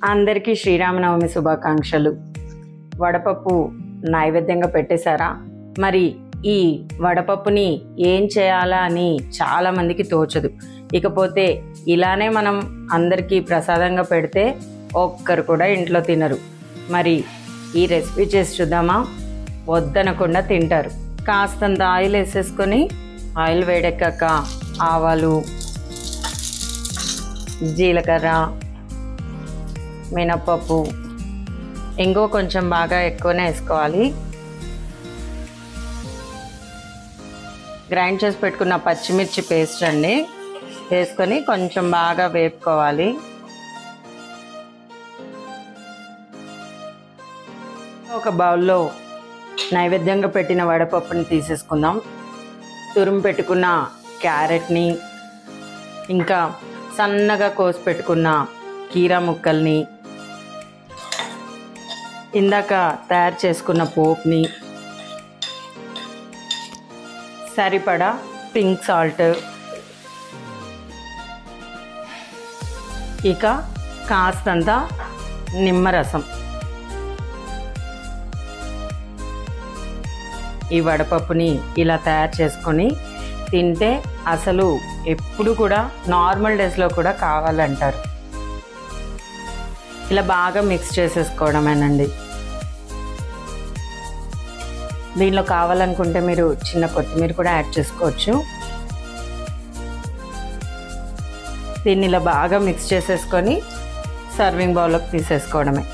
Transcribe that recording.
అందరికీ శ్రీరామనవమి శుభాకాంక్షలు. వడపప్పు నైవేద్యంగా పెట్టేశారా? మరి ఈ వడపప్పుని ఏం చేయాలా అని చాలామందికి తోచదు. ఇకపోతే ఇలానే మనం అందరికీ ప్రసాదంగా పెడితే ఒక్కరు కూడా ఇంట్లో తినరు. మరి ఈ రెసిపీ చేసి చూద్దామా? వద్దనకుండా తింటారు. కాస్తంత ఆయిల్ వేసేసుకొని ఆయిల్ వేడెక్కాక ఆవాలు, జీలకర్ర, మినప్పప్పు, ఇంకో కొంచెం బాగా ఎక్కువనే వేసుకోవాలి. గ్రైండ్ చేసి పెట్టుకున్న పచ్చిమిర్చి పేస్ట్ అండి వేసుకొని కొంచెం బాగా వేపుకోవాలి. ఒక బౌల్లో నైవేద్యంగా పెట్టిన వడపప్పుని తీసేసుకుందాం. తురుము పెట్టుకున్న క్యారెట్ని, ఇంకా సన్నగా కోసి పెట్టుకున్న కీరా ముక్కల్ని, ఇందాక తయారు చేసుకున్న పోపుని, సరిపడా పింక్ సాల్ట్, ఇక కాస్తంత నిమ్మరసం. ఈ వడపప్పుని ఇలా తయారు చేసుకొని తింటే అసలు ఎప్పుడు కూడా నార్మల్ డేస్లో కూడా కావాలంటారు. ఇలా బాగా మిక్స్ చేసేసుకోవడమేనండి. దీనిలో కావాలనుకుంటే మీరు చిన్న కొత్తిమీర కూడా యాడ్ చేసుకోవచ్చు. దీన్ని ఇలా బాగా మిక్స్ చేసేసుకొని సర్వింగ్ బౌల్లోకి తీసేసుకోవడమే.